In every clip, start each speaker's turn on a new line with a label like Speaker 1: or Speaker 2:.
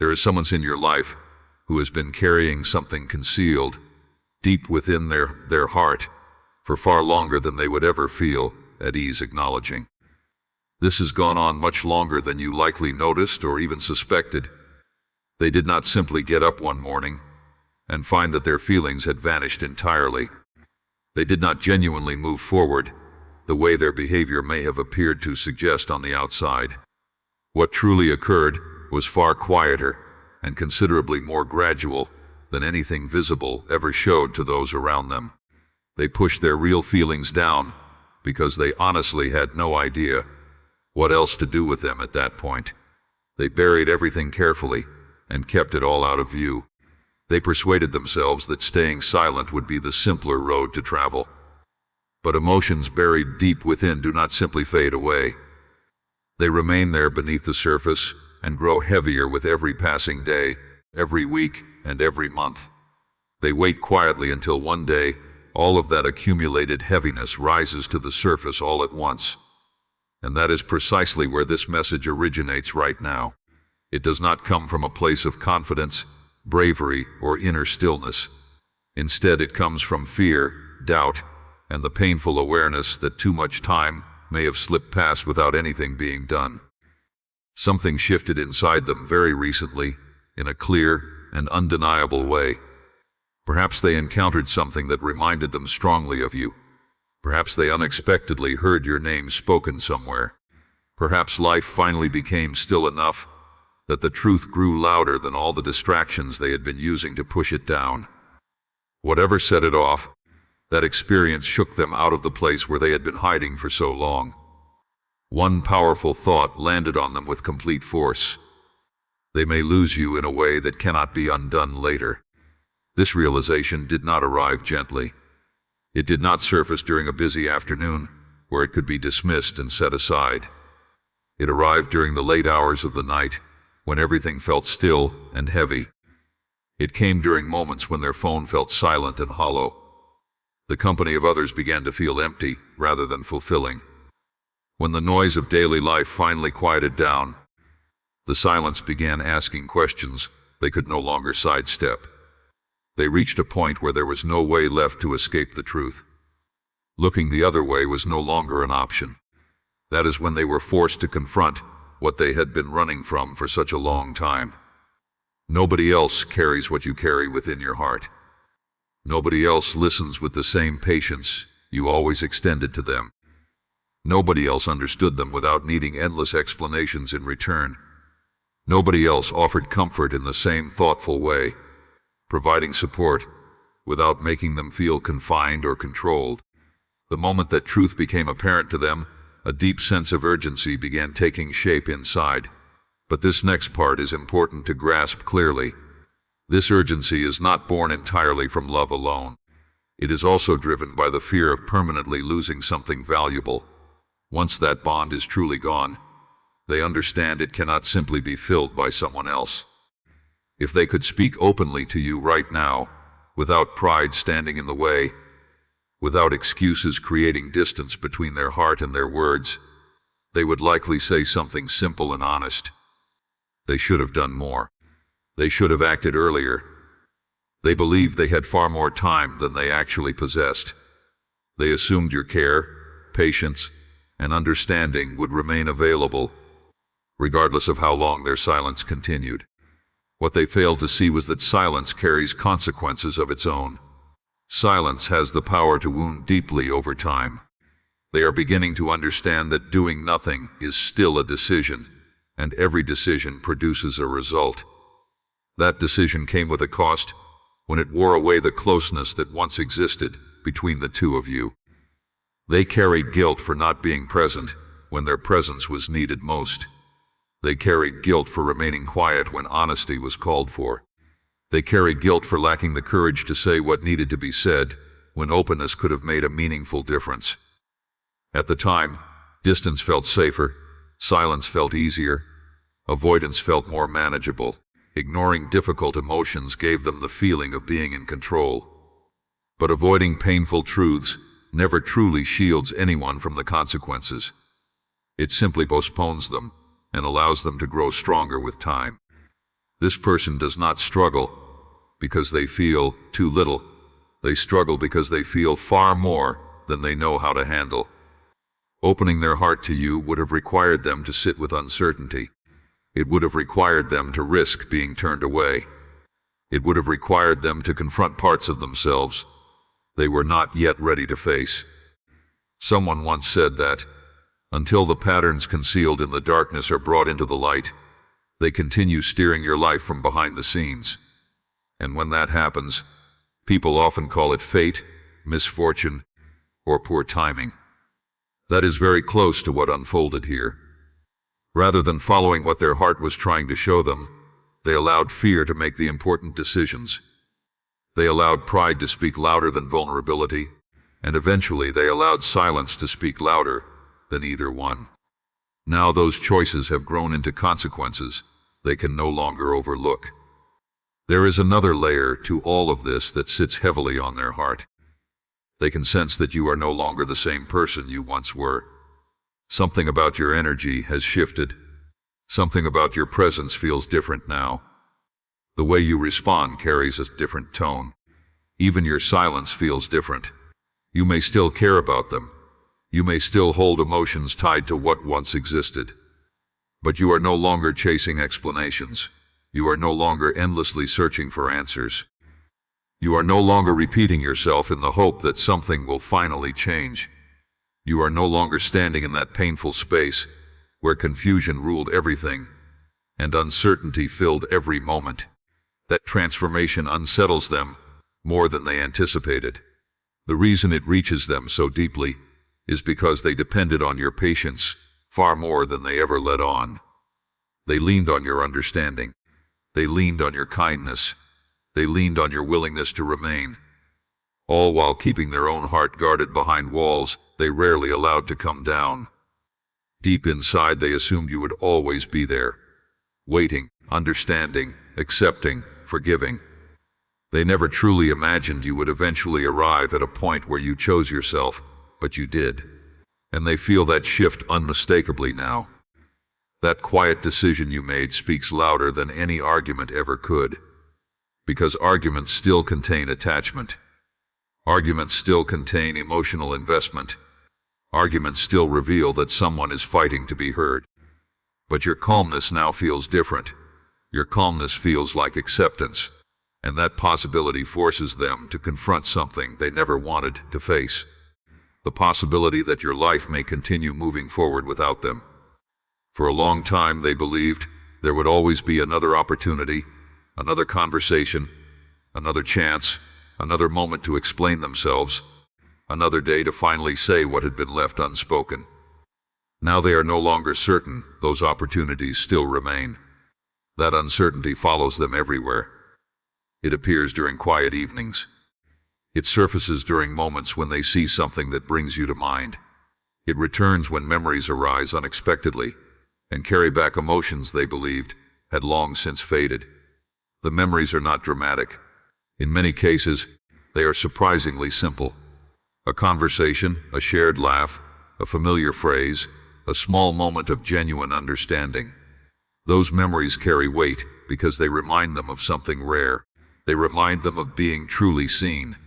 Speaker 1: There is someone in your life who has been carrying something concealed deep within their heart for far longer than they would ever feel at ease acknowledging. This has gone on much longer than you likely noticed or even suspected. They did not simply get up one morning and find that their feelings had vanished entirely. They did not genuinely move forward the way their behavior may have appeared to suggest on the outside. What truly occurred was far quieter and considerably more gradual than anything visible ever showed to those around them. They pushed their real feelings down because they honestly had no idea what else to do with them at that point. They buried everything carefully and kept it all out of view. They persuaded themselves that staying silent would be the simpler road to travel. But emotions buried deep within do not simply fade away. They remain there beneath the surface and grow heavier with every passing day, every week, and every month. They wait quietly until one day, all of that accumulated heaviness rises to the surface all at once. And that is precisely where this message originates right now. It does not come from a place of confidence, bravery, or inner stillness. Instead, it comes from fear, doubt, and the painful awareness that too much time may have slipped past without anything being done. Something shifted inside them very recently, in a clear and undeniable way. Perhaps they encountered something that reminded them strongly of you. Perhaps they unexpectedly heard your name spoken somewhere. Perhaps life finally became still enough that the truth grew louder than all the distractions they had been using to push it down. Whatever set it off, that experience shook them out of the place where they had been hiding for so long. One powerful thought landed on them with complete force. They may lose you in a way that cannot be undone later. This realization did not arrive gently. It did not surface during a busy afternoon, where it could be dismissed and set aside. It arrived during the late hours of the night, when everything felt still and heavy. It came during moments when their phone felt silent and hollow. The company of others began to feel empty rather than fulfilling. When the noise of daily life finally quieted down, the silence began asking questions they could no longer sidestep. They reached a point where there was no way left to escape the truth. Looking the other way was no longer an option. That is when they were forced to confront what they had been running from for such a long time. Nobody else carries what you carry within your heart. Nobody else listens with the same patience you always extended to them. Nobody else understood them without needing endless explanations in return. Nobody else offered comfort in the same thoughtful way, providing support without making them feel confined or controlled. The moment that truth became apparent to them, a deep sense of urgency began taking shape inside. But this next part is important to grasp clearly. This urgency is not born entirely from love alone. It is also driven by the fear of permanently losing something valuable. Once that bond is truly gone, they understand it cannot simply be filled by someone else. If they could speak openly to you right now, without pride standing in the way, without excuses creating distance between their heart and their words, they would likely say something simple and honest. They should have done more. They should have acted earlier. They believed they had far more time than they actually possessed. They assumed your care, patience, and understanding would remain available, regardless of how long their silence continued. What they failed to see was that silence carries consequences of its own. Silence has the power to wound deeply over time. They are beginning to understand that doing nothing is still a decision, and every decision produces a result. That decision came with a cost, when it wore away the closeness that once existed between the two of you. They carried guilt for not being present when their presence was needed most. They carried guilt for remaining quiet when honesty was called for. They carried guilt for lacking the courage to say what needed to be said when openness could have made a meaningful difference. At the time, distance felt safer, silence felt easier, avoidance felt more manageable. Ignoring difficult emotions gave them the feeling of being in control. But avoiding painful truths never truly shields anyone from the consequences. It simply postpones them and allows them to grow stronger with time. This person does not struggle because they feel too little. They struggle because they feel far more than they know how to handle. Opening their heart to you would have required them to sit with uncertainty. It would have required them to risk being turned away. It would have required them to confront parts of themselves they were not yet ready to face. Someone once said that, until the patterns concealed in the darkness are brought into the light, they continue steering your life from behind the scenes. And when that happens, people often call it fate, misfortune, or poor timing. That is very close to what unfolded here. Rather than following what their heart was trying to show them, they allowed fear to make the important decisions. They allowed pride to speak louder than vulnerability, and eventually they allowed silence to speak louder than either one. Now those choices have grown into consequences they can no longer overlook. There is another layer to all of this that sits heavily on their heart. They can sense that you are no longer the same person you once were. Something about your energy has shifted. Something about your presence feels different now. The way you respond carries a different tone. Even your silence feels different. You may still care about them. You may still hold emotions tied to what once existed. But you are no longer chasing explanations. You are no longer endlessly searching for answers. You are no longer repeating yourself in the hope that something will finally change. You are no longer standing in that painful space where confusion ruled everything and uncertainty filled every moment. That transformation unsettles them more than they anticipated. The reason it reaches them so deeply is because they depended on your patience far more than they ever let on. They leaned on your understanding. They leaned on your kindness. They leaned on your willingness to remain, all while keeping their own heart guarded behind walls they rarely allowed to come down. Deep inside, they assumed you would always be there, waiting, understanding, accepting, forgiving. They never truly imagined you would eventually arrive at a point where you chose yourself, but you did. And they feel that shift unmistakably now. That quiet decision you made speaks louder than any argument ever could. Because arguments still contain attachment. Arguments still contain emotional investment. Arguments still reveal that someone is fighting to be heard. But your calmness now feels different. Your calmness feels like acceptance. And that possibility forces them to confront something they never wanted to face. The possibility that your life may continue moving forward without them. For a long time they believed there would always be another opportunity, another conversation, another chance, another moment to explain themselves, another day to finally say what had been left unspoken. Now they are no longer certain those opportunities still remain. That uncertainty follows them everywhere. It appears during quiet evenings. It surfaces during moments when they see something that brings you to mind. It returns when memories arise unexpectedly and carry back emotions they believed had long since faded. The memories are not dramatic. In many cases, they are surprisingly simple. A conversation, a shared laugh, a familiar phrase, a small moment of genuine understanding. Those memories carry weight because they remind them of something rare. They remind them of being truly seen.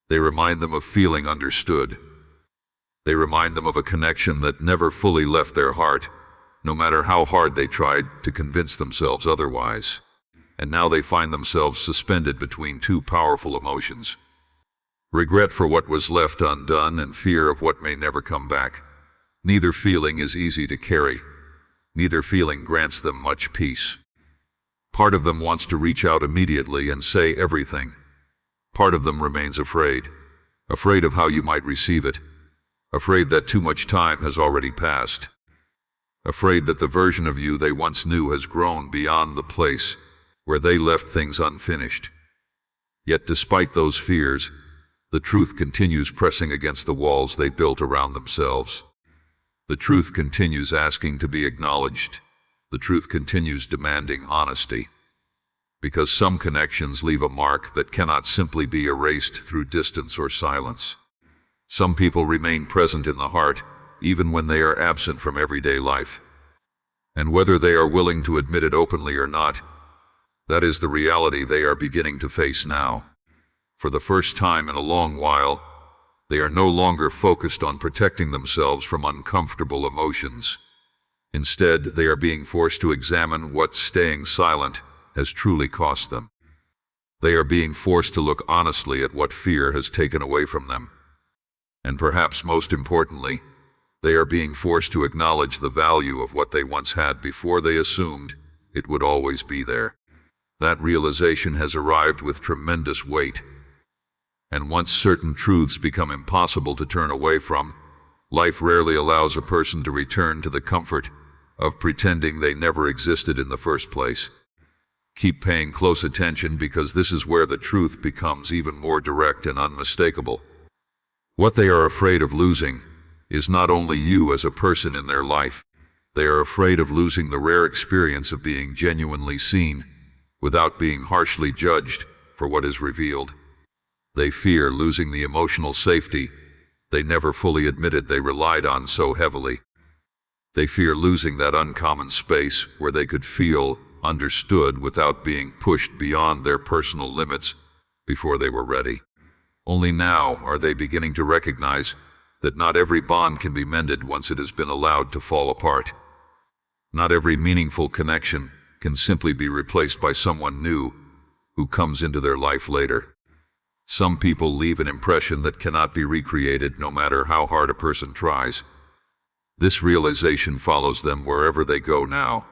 Speaker 1: They remind them of feeling understood. They remind them of a connection that never fully left their heart, no matter how hard they tried to convince themselves otherwise. And now they find themselves suspended between two powerful emotions. Regret for what was left undone and fear of what may never come back. Neither feeling is easy to carry. Neither feeling grants them much peace. Part of them wants to reach out immediately and say everything. Part of them remains afraid. Afraid of how you might receive it. Afraid that too much time has already passed. Afraid that the version of you they once knew has grown beyond the place where they left things unfinished. Yet despite those fears, the truth continues pressing against the walls they built around themselves. The truth continues asking to be acknowledged. The truth continues demanding honesty. Because some connections leave a mark that cannot simply be erased through distance or silence. Some people remain present in the heart, even when they are absent from everyday life. And whether they are willing to admit it openly or not, That is the reality they are beginning to face now. For the first time in a long while, they are no longer focused on protecting themselves from uncomfortable emotions. Instead, they are being forced to examine what staying silent has truly cost them. They are being forced to look honestly at what fear has taken away from them. And perhaps most importantly, they are being forced to acknowledge the value of what they once had before they assumed it would always be there. That realization has arrived with tremendous weight. And once certain truths become impossible to turn away from, life rarely allows a person to return to the comfort of pretending they never existed in the first place. Keep paying close attention, because this is where the truth becomes even more direct and unmistakable. What they are afraid of losing is not only you as a person in their life. They are afraid of losing the rare experience of being genuinely seen without being harshly judged for what is revealed. They fear losing the emotional safety they never fully admitted they relied on so heavily. They fear losing that uncommon space where they could feel understood without being pushed beyond their personal limits before they were ready. Only now are they beginning to recognize that not every bond can be mended once it has been allowed to fall apart. Not every meaningful connection can simply be replaced by someone new who comes into their life later. Some people leave an impression that cannot be recreated no matter how hard a person tries. This realization follows them wherever they go now.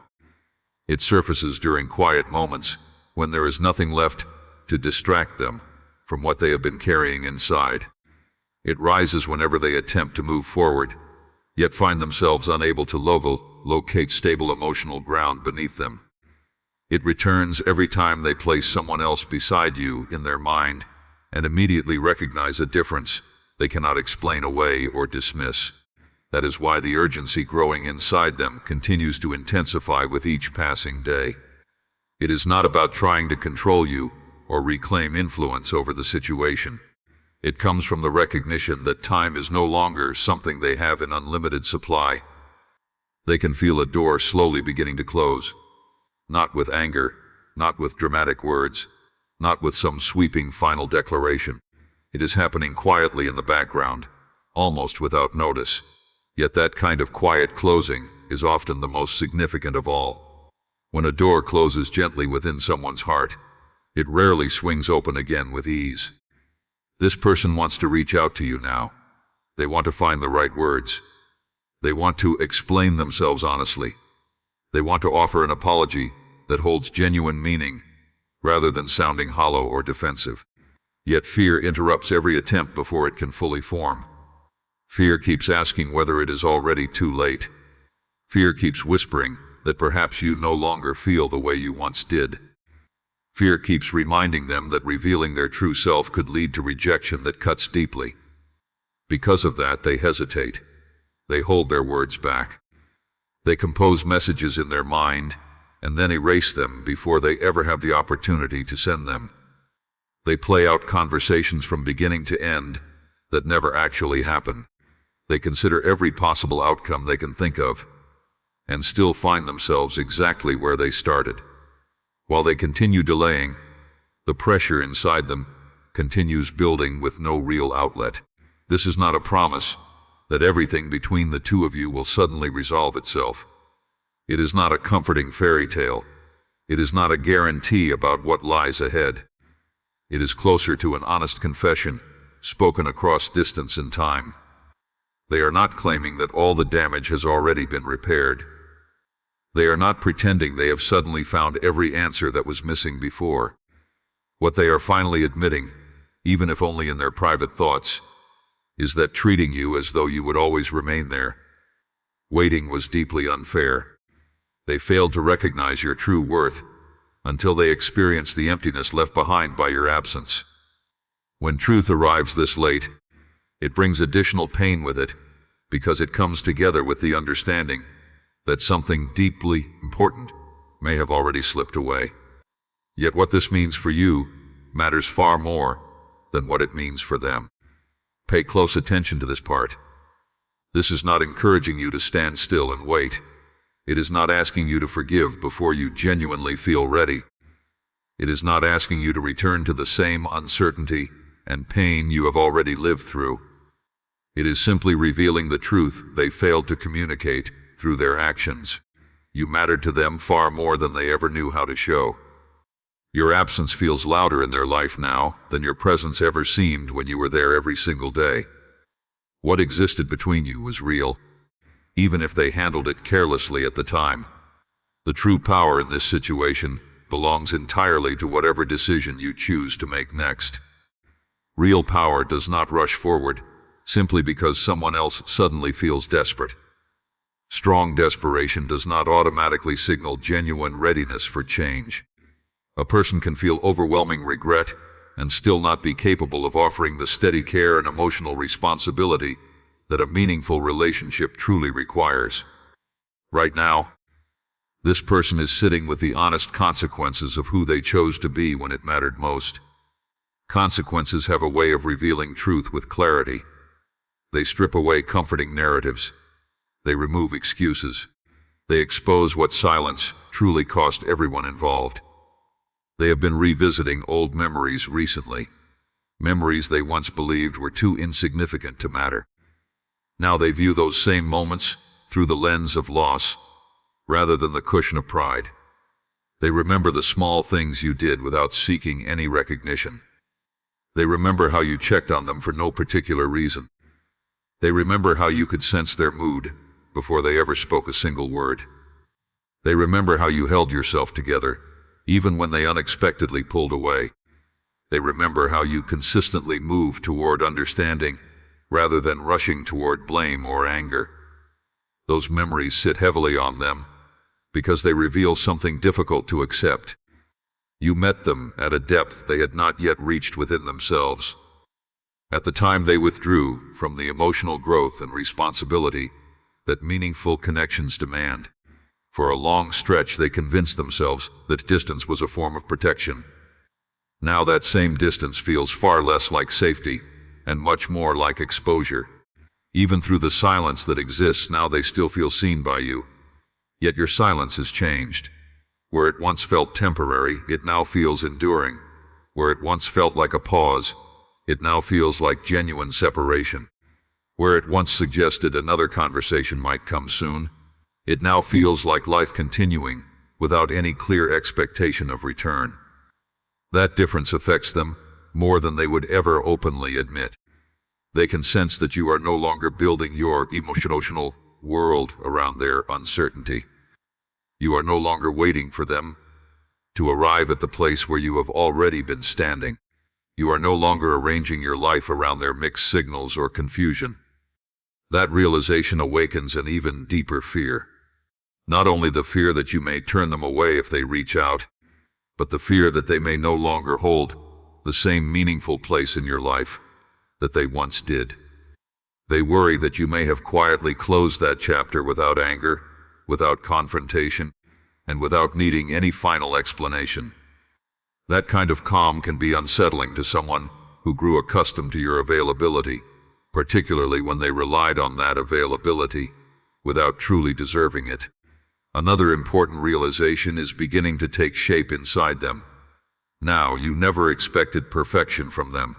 Speaker 1: It surfaces during quiet moments when there is nothing left to distract them from what they have been carrying inside. It rises whenever they attempt to move forward, yet find themselves unable to locate stable emotional ground beneath them. It returns every time they place someone else beside you in their mind and immediately recognize a difference they cannot explain away or dismiss. That is why the urgency growing inside them continues to intensify with each passing day. It is not about trying to control you or reclaim influence over the situation. It comes from the recognition that time is no longer something they have in unlimited supply. They can feel a door slowly beginning to close. Not with anger, not with dramatic words, not with some sweeping final declaration. It is happening quietly in the background, almost without notice. Yet that kind of quiet closing is often the most significant of all. When a door closes gently within someone's heart, it rarely swings open again with ease. This person wants to reach out to you now. They want to find the right words. They want to explain themselves honestly. They want to offer an apology that holds genuine meaning, rather than sounding hollow or defensive. Yet fear interrupts every attempt before it can fully form. Fear keeps asking whether it is already too late. Fear keeps whispering that perhaps you no longer feel the way you once did. Fear keeps reminding them that revealing their true self could lead to rejection that cuts deeply. Because of that, they hesitate. They hold their words back. They compose messages in their mind and then erase them before they ever have the opportunity to send them. They play out conversations from beginning to end that never actually happen. They consider every possible outcome they can think of and still find themselves exactly where they started. While they continue delaying, the pressure inside them continues building with no real outlet. This is not a promise that everything between the two of you will suddenly resolve itself. It is not a comforting fairy tale. It is not a guarantee about what lies ahead. It is closer to an honest confession, spoken across distance and time. They are not claiming that all the damage has already been repaired. They are not pretending they have suddenly found every answer that was missing before. What they are finally admitting, even if only in their private thoughts, is that treating you as though you would always remain there, waiting, was deeply unfair. They failed to recognize your true worth until they experienced the emptiness left behind by your absence. When truth arrives this late, it brings additional pain with it, because it comes together with the understanding that something deeply important may have already slipped away. Yet what this means for you matters far more than what it means for them. Pay close attention to this part. This is not encouraging you to stand still and wait. It is not asking you to forgive before you genuinely feel ready. It is not asking you to return to the same uncertainty and pain you have already lived through. It is simply revealing the truth they failed to communicate through their actions. You mattered to them far more than they ever knew how to show. Your absence feels louder in their life now than your presence ever seemed when you were there every single day. What existed between you was real, even if they handled it carelessly at the time. The true power in this situation belongs entirely to whatever decision you choose to make next. Real power does not rush forward simply because someone else suddenly feels desperate. Strong desperation does not automatically signal genuine readiness for change. A person can feel overwhelming regret and still not be capable of offering the steady care and emotional responsibility that a meaningful relationship truly requires. Right now, this person is sitting with the honest consequences of who they chose to be when it mattered most. Consequences have a way of revealing truth with clarity. They strip away comforting narratives. They remove excuses. They expose what silence truly cost everyone involved. They have been revisiting old memories recently, memories they once believed were too insignificant to matter. Now they view those same moments through the lens of loss, rather than the cushion of pride. They remember the small things you did without seeking any recognition. They remember how you checked on them for no particular reason. They remember how you could sense their mood before they ever spoke a single word. They remember how you held yourself together, even when they unexpectedly pulled away. They remember how you consistently moved toward understanding rather than rushing toward blame or anger. Those memories sit heavily on them because they reveal something difficult to accept. You met them at a depth they had not yet reached within themselves. At the time they withdrew from the emotional growth and responsibility that meaningful connections demand. For a long stretch they convinced themselves that distance was a form of protection. Now that same distance feels far less like safety and much more like exposure. Even through the silence that exists now, they still feel seen by you. Yet your silence has changed. Where it once felt temporary, it now feels enduring. Where it once felt like a pause, it now feels like genuine separation. Where it once suggested another conversation might come soon, it now feels like life continuing without any clear expectation of return. That difference affects them more than they would ever openly admit. They can sense that you are no longer building your emotional world around their uncertainty. You are no longer waiting for them to arrive at the place where you have already been standing. You are no longer arranging your life around their mixed signals or confusion. That realization awakens an even deeper fear. Not only the fear that you may turn them away if they reach out, but the fear that they may no longer hold the same meaningful place in your life that they once did. They worry that you may have quietly closed that chapter without anger, without confrontation, and without needing any final explanation. That kind of calm can be unsettling to someone who grew accustomed to your availability, particularly when they relied on that availability without truly deserving it. Another important realization is beginning to take shape inside them. Now, you never expected perfection from them.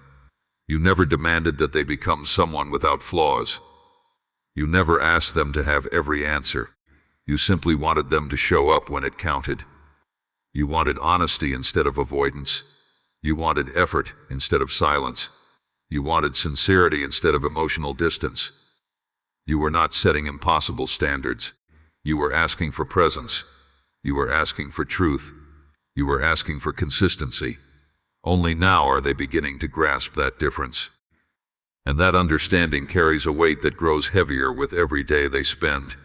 Speaker 1: You never demanded that they become someone without flaws. You never asked them to have every answer. You simply wanted them to show up when it counted. You wanted honesty instead of avoidance. You wanted effort instead of silence. You wanted sincerity instead of emotional distance. You were not setting impossible standards. You were asking for presence. You were asking for truth. You were asking for consistency. Only now are they beginning to grasp that difference. And that understanding carries a weight that grows heavier with every day they spend.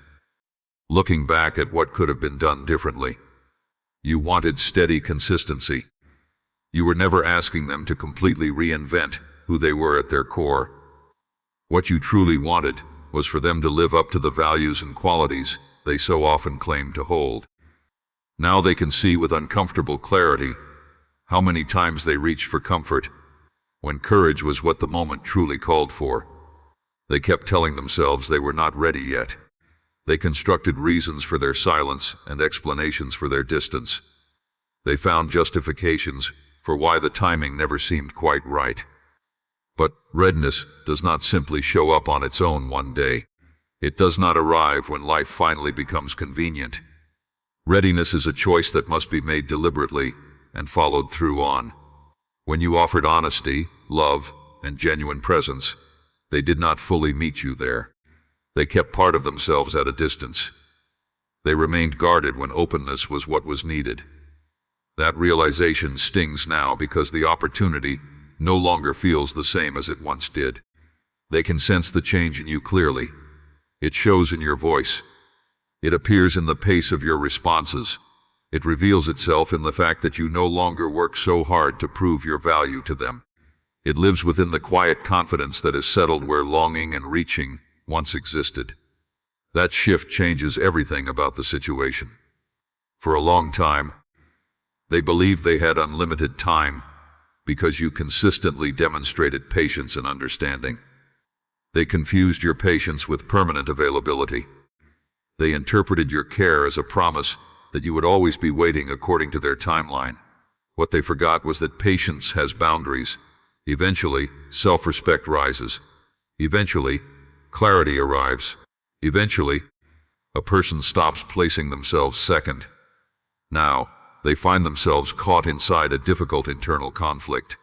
Speaker 1: Looking back at what could have been done differently. You wanted steady consistency. You were never asking them to completely reinvent who they were at their core. What you truly wanted was for them to live up to the values and qualities they so often claimed to hold. Now they can see with uncomfortable clarity how many times they reached for comfort when courage was what the moment truly called for. They kept telling themselves they were not ready yet. They constructed reasons for their silence and explanations for their distance. They found justifications for why the timing never seemed quite right. But readiness does not simply show up on its own one day. It does not arrive when life finally becomes convenient. Readiness is a choice that must be made deliberately and followed through on. When you offered honesty, love, and genuine presence, they did not fully meet you there. They kept part of themselves at a distance. They remained guarded when openness was what was needed. That realization stings now because the opportunity no longer feels the same as it once did. They can sense the change in you clearly. It shows in your voice. It appears in the pace of your responses. It reveals itself in the fact that you no longer work so hard to prove your value to them. It lives within the quiet confidence that is settled where longing and reaching once existed. That shift changes everything about the situation. For a long time, they believed they had unlimited time because you consistently demonstrated patience and understanding. They confused your patience with permanent availability. They interpreted your care as a promise that you would always be waiting according to their timeline. What they forgot was that patience has boundaries. Eventually, self-respect rises. Eventually, clarity arrives. Eventually, a person stops placing themselves second. Now, they find themselves caught inside a difficult internal conflict.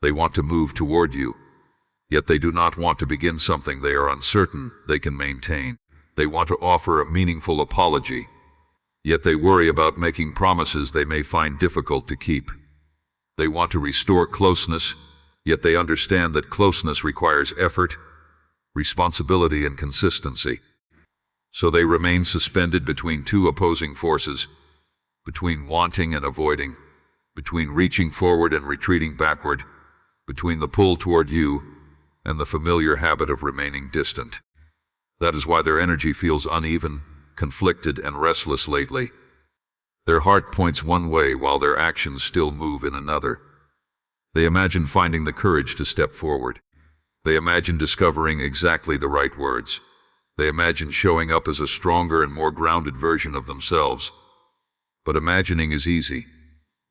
Speaker 1: They want to move toward you, yet they do not want to begin something they are uncertain they can maintain. They want to offer a meaningful apology, yet they worry about making promises they may find difficult to keep. They want to restore closeness, yet they understand that closeness requires effort, responsibility, and consistency. So they remain suspended between two opposing forces, between wanting and avoiding, between reaching forward and retreating backward, between the pull toward you and the familiar habit of remaining distant. That is why their energy feels uneven, conflicted, and restless lately. Their heart points one way while their actions still move in another. They imagine finding the courage to step forward. They imagine discovering exactly the right words. They imagine showing up as a stronger and more grounded version of themselves. But imagining is easy.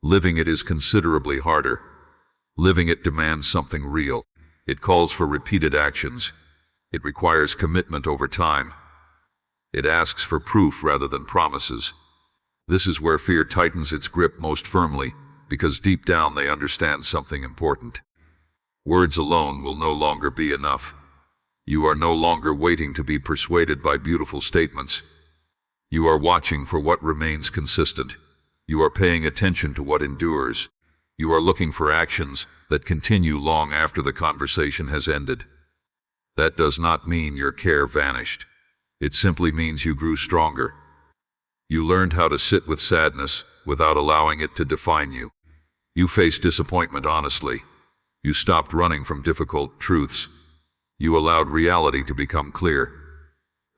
Speaker 1: Living it is considerably harder. Living it demands something real. It calls for repeated actions. It requires commitment over time. It asks for proof rather than promises. This is where fear tightens its grip most firmly, because deep down they understand something important. Words alone will no longer be enough. You are no longer waiting to be persuaded by beautiful statements. You are watching for what remains consistent. You are paying attention to what endures. You are looking for actions that continue long after the conversation has ended. That does not mean your care vanished. It simply means you grew stronger. You learned how to sit with sadness without allowing it to define you. You faced disappointment honestly. You stopped running from difficult truths. You allowed reality to become clear.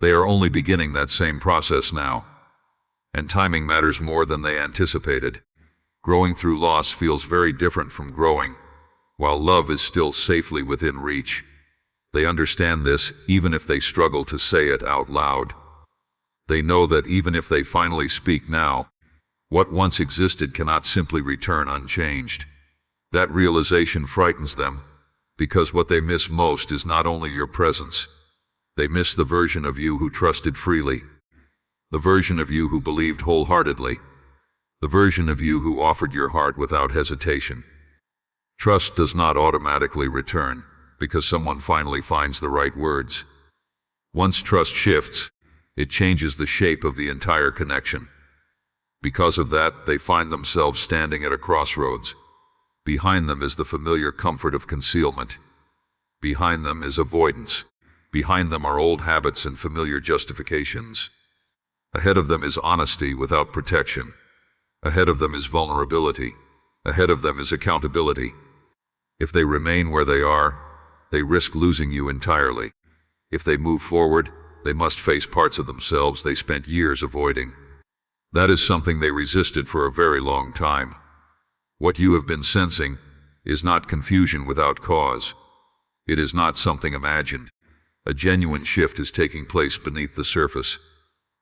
Speaker 1: They are only beginning that same process now. And timing matters more than they anticipated. Growing through loss feels very different from growing, while love is still safely within reach. They understand this even if they struggle to say it out loud. They know that even if they finally speak now, what once existed cannot simply return unchanged. That realization frightens them, because what they miss most is not only your presence. They miss the version of you who trusted freely, the version of you who believed wholeheartedly, the version of you who offered your heart without hesitation. Trust does not automatically return because someone finally finds the right words. Once trust shifts, it changes the shape of the entire connection. Because of that, they find themselves standing at a crossroads. Behind them is the familiar comfort of concealment. Behind them is avoidance. Behind them are old habits and familiar justifications. Ahead of them is honesty without protection. Ahead of them is vulnerability. Ahead of them is accountability. If they remain where they are, they risk losing you entirely. If they move forward, they must face parts of themselves they spent years avoiding. That is something they resisted for a very long time. What you have been sensing is not confusion without cause. It is not something imagined. A genuine shift is taking place beneath the surface.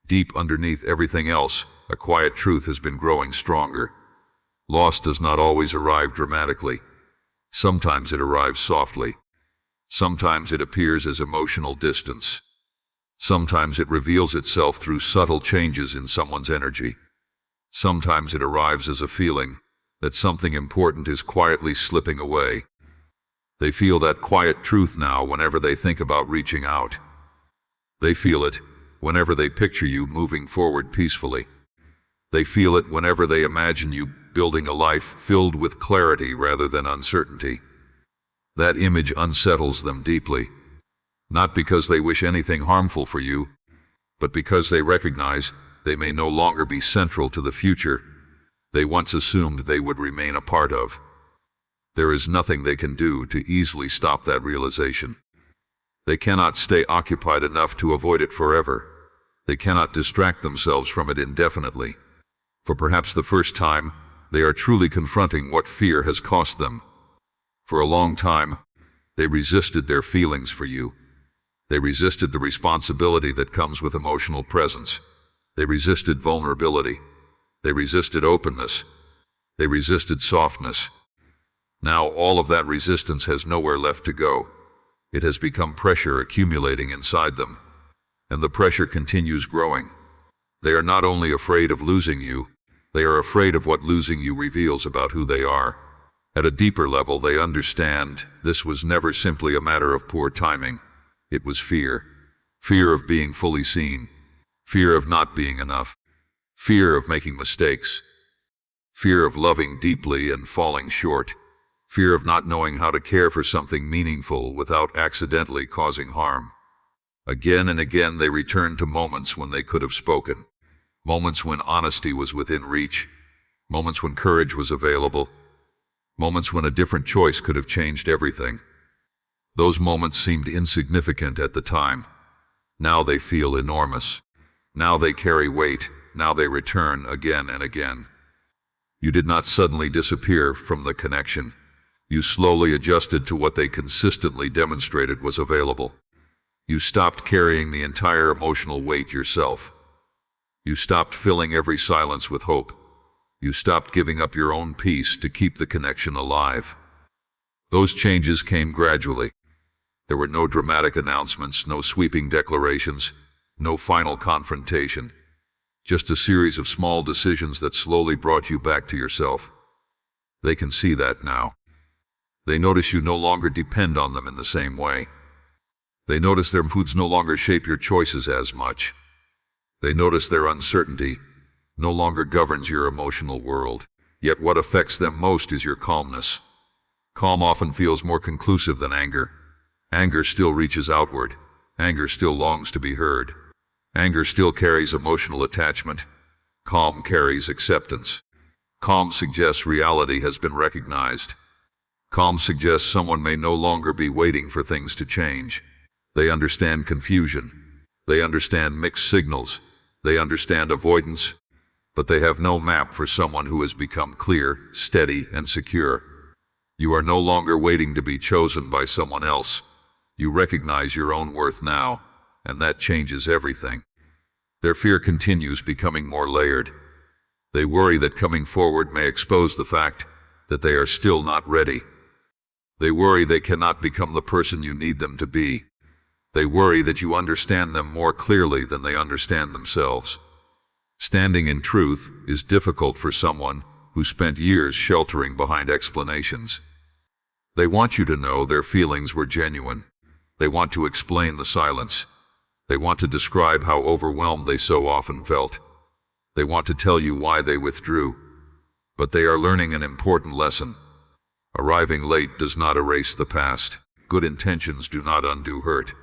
Speaker 1: Deep underneath everything else, a quiet truth has been growing stronger. Loss does not always arrive dramatically. Sometimes it arrives softly. Sometimes it appears as emotional distance. Sometimes it reveals itself through subtle changes in someone's energy. Sometimes it arrives as a feeling that something important is quietly slipping away. They feel that quiet truth now whenever they think about reaching out. They feel it whenever they picture you moving forward peacefully. They feel it whenever they imagine you building a life filled with clarity rather than uncertainty. That image unsettles them deeply, not because they wish anything harmful for you, but because they recognize they may no longer be central to the future they once assumed they would remain a part of. There is nothing they can do to easily stop that realization. They cannot stay occupied enough to avoid it forever. They cannot distract themselves from it indefinitely. For perhaps the first time, they are truly confronting what fear has cost them. For a long time, they resisted their feelings for you. They resisted the responsibility that comes with emotional presence. They resisted vulnerability. They resisted openness. They resisted softness. Now all of that resistance has nowhere left to go. It has become pressure accumulating inside them, and the pressure continues growing. They are not only afraid of losing you, they are afraid of what losing you reveals about who they are. At a deeper level, they understand this was never simply a matter of poor timing. It was fear. Fear of being fully seen. Fear of not being enough. Fear of making mistakes. Fear of loving deeply and falling short. Fear of not knowing how to care for something meaningful without accidentally causing harm. Again and again they returned to moments when they could have spoken. Moments when honesty was within reach. Moments when courage was available. Moments when a different choice could have changed everything. Those moments seemed insignificant at the time. Now they feel enormous. Now they carry weight. Now they return again and again. You did not suddenly disappear from the connection. You slowly adjusted to what they consistently demonstrated was available. You stopped carrying the entire emotional weight yourself. You stopped filling every silence with hope. You stopped giving up your own peace to keep the connection alive. Those changes came gradually. There were no dramatic announcements, no sweeping declarations, no final confrontation. Just a series of small decisions that slowly brought you back to yourself. They can see that now. They notice you no longer depend on them in the same way. They notice their moods no longer shape your choices as much. They notice their uncertainty no longer governs your emotional world. Yet what affects them most is your calmness. Calm often feels more conclusive than anger. Anger still reaches outward. Anger still longs to be heard. Anger still carries emotional attachment. Calm carries acceptance. Calm suggests reality has been recognized. Calm suggests someone may no longer be waiting for things to change. They understand confusion. They understand mixed signals. They understand avoidance. But they have no map for someone who has become clear, steady, and secure. You are no longer waiting to be chosen by someone else. You recognize your own worth now, and that changes everything. Their fear continues, becoming more layered. They worry that coming forward may expose the fact that they are still not ready. They worry they cannot become the person you need them to be. They worry that you understand them more clearly than they understand themselves. Standing in truth is difficult for someone who spent years sheltering behind explanations. They want you to know their feelings were genuine. They want to explain the silence. They want to describe how overwhelmed they so often felt. They want to tell you why they withdrew. But they are learning an important lesson. Arriving late does not erase the past. Good intentions do not undo hurt.